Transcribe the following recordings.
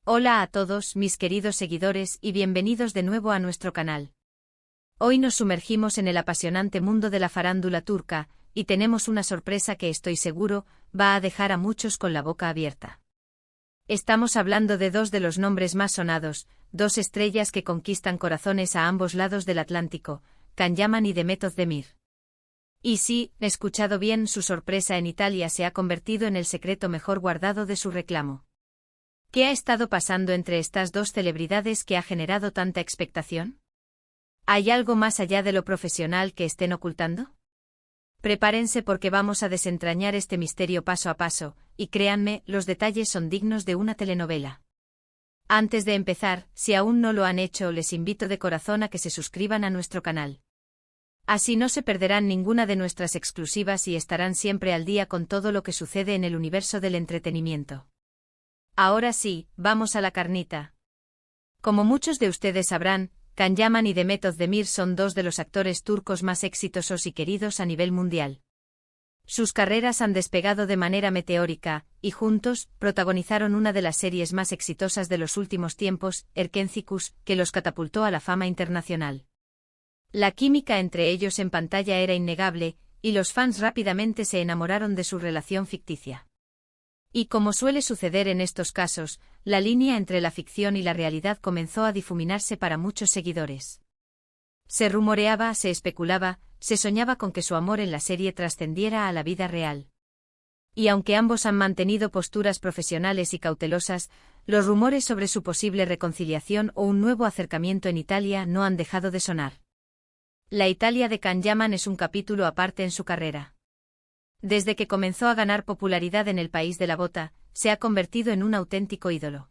Hola a todos mis queridos seguidores y bienvenidos de nuevo a nuestro canal. Hoy nos sumergimos en el apasionante mundo de la farándula turca, y tenemos una sorpresa que estoy seguro va a dejar a muchos con la boca abierta. Estamos hablando de dos de los nombres más sonados, dos estrellas que conquistan corazones a ambos lados del Atlántico, Can Yaman y Demet Özdemir. Y sí, he escuchado bien, su sorpresa en Italia se ha convertido en el secreto mejor guardado de su reclamo. ¿Qué ha estado pasando entre estas dos celebridades que ha generado tanta expectación? ¿Hay algo más allá de lo profesional que estén ocultando? Prepárense porque vamos a desentrañar este misterio paso a paso, y créanme, los detalles son dignos de una telenovela. Antes de empezar, si aún no lo han hecho, les invito de corazón a que se suscriban a nuestro canal. Así no se perderán ninguna de nuestras exclusivas y estarán siempre al día con todo lo que sucede en el universo del entretenimiento. Ahora sí, vamos a la carnita. Como muchos de ustedes sabrán, Can Yaman y Demet Özdemir son dos de los actores turcos más exitosos y queridos a nivel mundial. Sus carreras han despegado de manera meteórica, y juntos, protagonizaron una de las series más exitosas de los últimos tiempos, Erkencikus, que los catapultó a la fama internacional. La química entre ellos en pantalla era innegable, y los fans rápidamente se enamoraron de su relación ficticia. Y como suele suceder en estos casos, la línea entre la ficción y la realidad comenzó a difuminarse para muchos seguidores. Se rumoreaba, se especulaba, se soñaba con que su amor en la serie trascendiera a la vida real. Y aunque ambos han mantenido posturas profesionales y cautelosas, los rumores sobre su posible reconciliación o un nuevo acercamiento en Italia no han dejado de sonar. La Italia de Can Yaman es un capítulo aparte en su carrera. Desde que comenzó a ganar popularidad en el país de la bota, se ha convertido en un auténtico ídolo.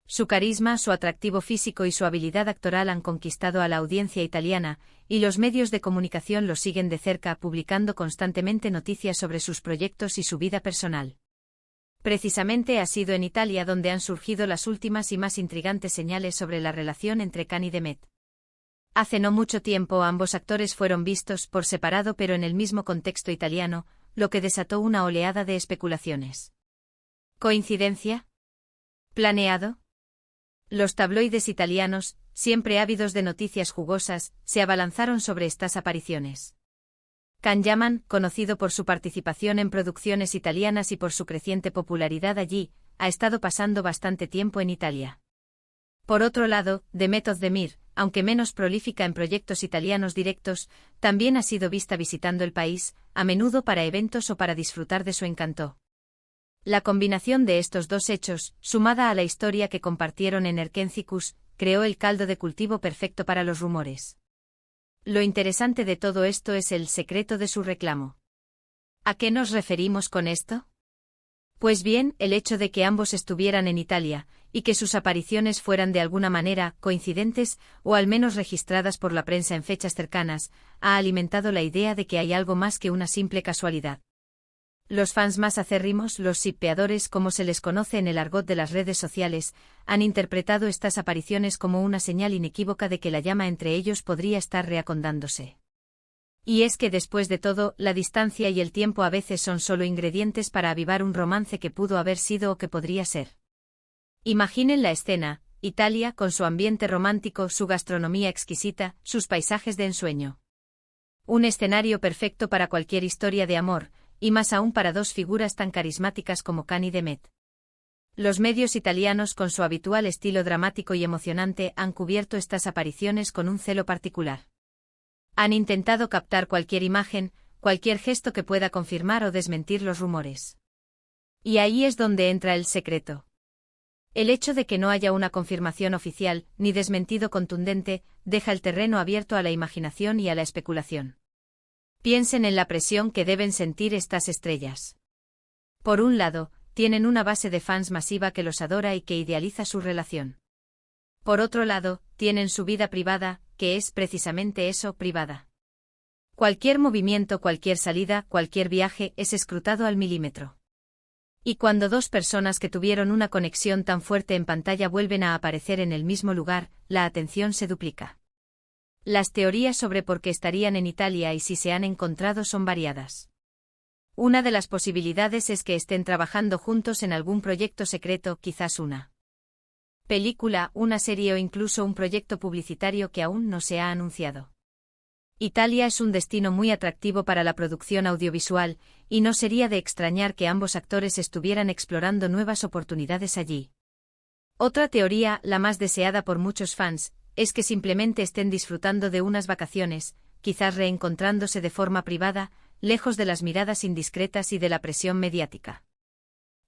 Su carisma, su atractivo físico y su habilidad actoral han conquistado a la audiencia italiana, y los medios de comunicación lo siguen de cerca, publicando constantemente noticias sobre sus proyectos y su vida personal. Precisamente ha sido en Italia donde han surgido las últimas y más intrigantes señales sobre la relación entre Can y Demet. Hace no mucho tiempo ambos actores fueron vistos por separado pero en el mismo contexto italiano, lo que desató una oleada de especulaciones. ¿Coincidencia? ¿Planeado? Los tabloides italianos, siempre ávidos de noticias jugosas, se abalanzaron sobre estas apariciones. Can Yaman, conocido por su participación en producciones italianas y por su creciente popularidad allí, ha estado pasando bastante tiempo en Italia. Por otro lado, Demet Özdemir, aunque menos prolífica en proyectos italianos directos, también ha sido vista visitando el país, a menudo para eventos o para disfrutar de su encanto. La combinación de estos dos hechos, sumada a la historia que compartieron en Erkencikus, creó el caldo de cultivo perfecto para los rumores. Lo interesante de todo esto es el secreto de su reclamo. ¿A qué nos referimos con esto? Pues bien, el hecho de que ambos estuvieran en Italia, y que sus apariciones fueran de alguna manera coincidentes, o al menos registradas por la prensa en fechas cercanas, ha alimentado la idea de que hay algo más que una simple casualidad. Los fans más acérrimos, los shippeadores como se les conoce en el argot de las redes sociales, han interpretado estas apariciones como una señal inequívoca de que la llama entre ellos podría estar reacondándose. Y es que después de todo, la distancia y el tiempo a veces son solo ingredientes para avivar un romance que pudo haber sido o que podría ser. Imaginen la escena: Italia con su ambiente romántico, su gastronomía exquisita, sus paisajes de ensueño. Un escenario perfecto para cualquier historia de amor, y más aún para dos figuras tan carismáticas como Can y Demet. Los medios italianos, con su habitual estilo dramático y emocionante, han cubierto estas apariciones con un celo particular. Han intentado captar cualquier imagen, cualquier gesto que pueda confirmar o desmentir los rumores. Y ahí es donde entra el secreto. El hecho de que no haya una confirmación oficial, ni desmentido contundente, deja el terreno abierto a la imaginación y a la especulación. Piensen en la presión que deben sentir estas estrellas. Por un lado, tienen una base de fans masiva que los adora y que idealiza su relación. Por otro lado, tienen su vida privada, que es precisamente eso, privada. Cualquier movimiento, cualquier salida, cualquier viaje es escrutado al milímetro. Y cuando dos personas que tuvieron una conexión tan fuerte en pantalla vuelven a aparecer en el mismo lugar, la atención se duplica. Las teorías sobre por qué estarían en Italia y si se han encontrado son variadas. Una de las posibilidades es que estén trabajando juntos en algún proyecto secreto, quizás una película, una serie o incluso un proyecto publicitario que aún no se ha anunciado. Italia es un destino muy atractivo para la producción audiovisual, y no sería de extrañar que ambos actores estuvieran explorando nuevas oportunidades allí. Otra teoría, la más deseada por muchos fans, es que simplemente estén disfrutando de unas vacaciones, quizás reencontrándose de forma privada, lejos de las miradas indiscretas y de la presión mediática.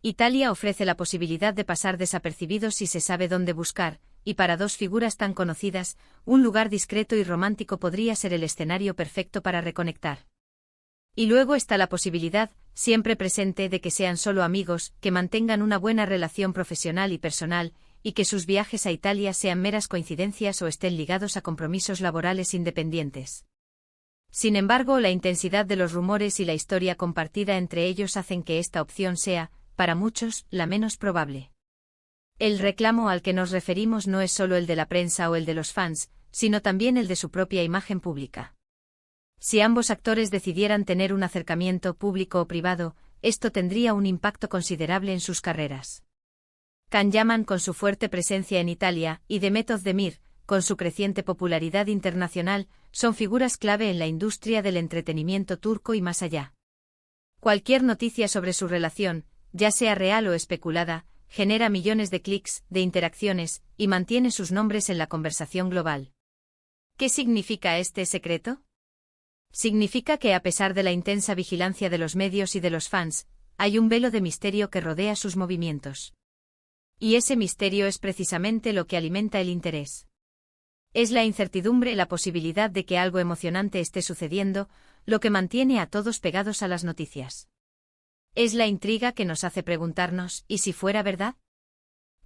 Italia ofrece la posibilidad de pasar desapercibidos si se sabe dónde buscar, y para dos figuras tan conocidas, un lugar discreto y romántico podría ser el escenario perfecto para reconectar. Y luego está la posibilidad, siempre presente, de que sean solo amigos, que mantengan una buena relación profesional y personal, y que sus viajes a Italia sean meras coincidencias o estén ligados a compromisos laborales independientes. Sin embargo, la intensidad de los rumores y la historia compartida entre ellos hacen que esta opción sea, para muchos, la menos probable. El reclamo al que nos referimos no es solo el de la prensa o el de los fans, sino también el de su propia imagen pública. Si ambos actores decidieran tener un acercamiento público o privado, esto tendría un impacto considerable en sus carreras. Can Yaman, con su fuerte presencia en Italia, y Demet Özdemir, con su creciente popularidad internacional, son figuras clave en la industria del entretenimiento turco y más allá. Cualquier noticia sobre su relación, ya sea real o especulada, genera millones de clics, de interacciones, y mantiene sus nombres en la conversación global. ¿Qué significa este secreto? Significa que a pesar de la intensa vigilancia de los medios y de los fans, hay un velo de misterio que rodea sus movimientos. Y ese misterio es precisamente lo que alimenta el interés. Es la incertidumbre, la posibilidad de que algo emocionante esté sucediendo, lo que mantiene a todos pegados a las noticias. Es la intriga que nos hace preguntarnos, ¿y si fuera verdad?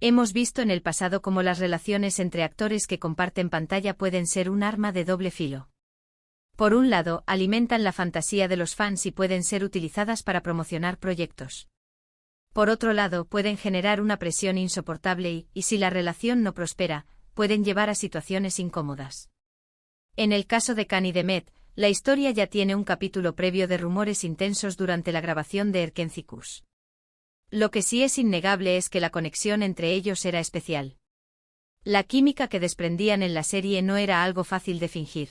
Hemos visto en el pasado cómo las relaciones entre actores que comparten pantalla pueden ser un arma de doble filo. Por un lado, alimentan la fantasía de los fans y pueden ser utilizadas para promocionar proyectos. Por otro lado, pueden generar una presión insoportable y si la relación no prospera, pueden llevar a situaciones incómodas. En el caso de Can y Demet, la historia ya tiene un capítulo previo de rumores intensos durante la grabación de Erkenci. Lo que sí es innegable es que la conexión entre ellos era especial. La química que desprendían en la serie no era algo fácil de fingir.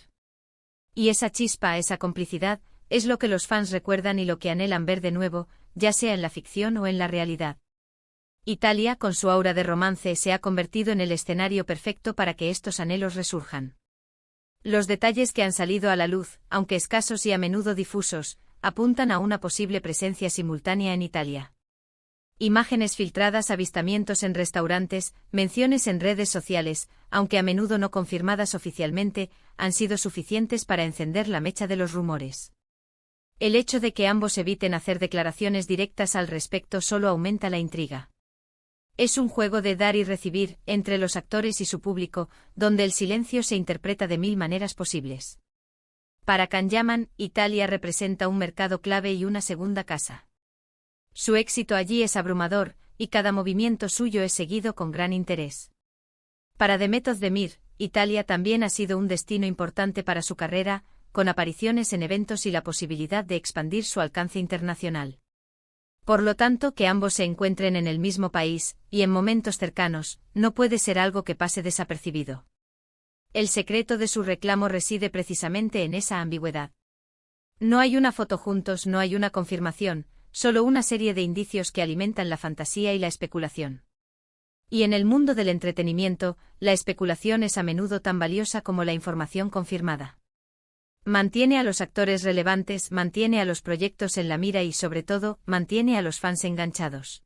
Y esa chispa, esa complicidad, es lo que los fans recuerdan y lo que anhelan ver de nuevo, ya sea en la ficción o en la realidad. Italia, con su aura de romance, se ha convertido en el escenario perfecto para que estos anhelos resurjan. Los detalles que han salido a la luz, aunque escasos y a menudo difusos, apuntan a una posible presencia simultánea en Italia. Imágenes filtradas, avistamientos en restaurantes, menciones en redes sociales, aunque a menudo no confirmadas oficialmente, han sido suficientes para encender la mecha de los rumores. El hecho de que ambos eviten hacer declaraciones directas al respecto solo aumenta la intriga. Es un juego de dar y recibir, entre los actores y su público, donde el silencio se interpreta de mil maneras posibles. Para Can Yaman, Italia representa un mercado clave y una segunda casa. Su éxito allí es abrumador, y cada movimiento suyo es seguido con gran interés. Para Demet Özdemir, Italia también ha sido un destino importante para su carrera, con apariciones en eventos y la posibilidad de expandir su alcance internacional. Por lo tanto, que ambos se encuentren en el mismo país, y en momentos cercanos, no puede ser algo que pase desapercibido. El secreto de su reclamo reside precisamente en esa ambigüedad. No hay una foto juntos, no hay una confirmación, solo una serie de indicios que alimentan la fantasía y la especulación. Y en el mundo del entretenimiento, la especulación es a menudo tan valiosa como la información confirmada. Mantiene a los actores relevantes, mantiene a los proyectos en la mira y, sobre todo, mantiene a los fans enganchados.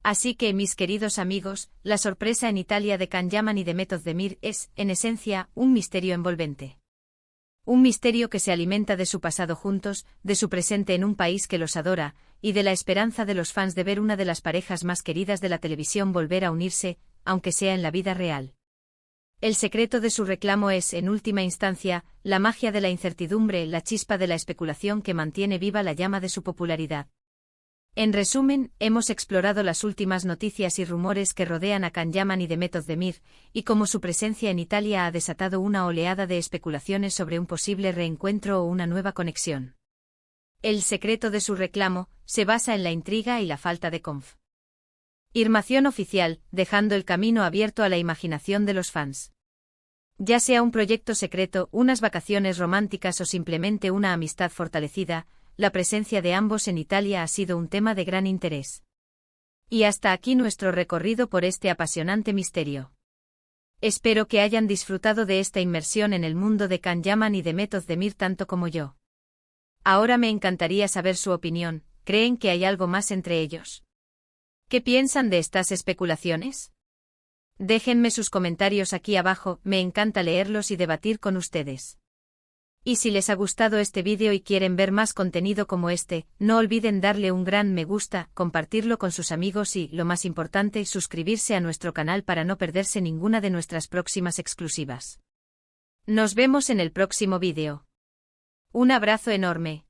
Así que, mis queridos amigos, la sorpresa en Italia de Can Yaman y Demet Özdemir es, en esencia, un misterio envolvente. Un misterio que se alimenta de su pasado juntos, de su presente en un país que los adora, y de la esperanza de los fans de ver una de las parejas más queridas de la televisión volver a unirse, aunque sea en la vida real. El secreto de su reclamo es, en última instancia, la magia de la incertidumbre, la chispa de la especulación que mantiene viva la llama de su popularidad. En resumen, hemos explorado las últimas noticias y rumores que rodean a Can Yaman y Demet Özdemir, y cómo su presencia en Italia ha desatado una oleada de especulaciones sobre un posible reencuentro o una nueva conexión. El secreto de su reclamo se basa en la intriga y la falta de conf. Irmación oficial, dejando el camino abierto a la imaginación de los fans. Ya sea un proyecto secreto, unas vacaciones románticas o simplemente una amistad fortalecida, la presencia de ambos en Italia ha sido un tema de gran interés. Y hasta aquí nuestro recorrido por este apasionante misterio. Espero que hayan disfrutado de esta inmersión en el mundo de Can Yaman y de Method Demir tanto como yo. Ahora me encantaría saber su opinión, ¿creen que hay algo más entre ellos? ¿Qué piensan de estas especulaciones? Déjenme sus comentarios aquí abajo, me encanta leerlos y debatir con ustedes. Y si les ha gustado este vídeo y quieren ver más contenido como este, no olviden darle un gran me gusta, compartirlo con sus amigos y, lo más importante, suscribirse a nuestro canal para no perderse ninguna de nuestras próximas exclusivas. Nos vemos en el próximo vídeo. Un abrazo enorme.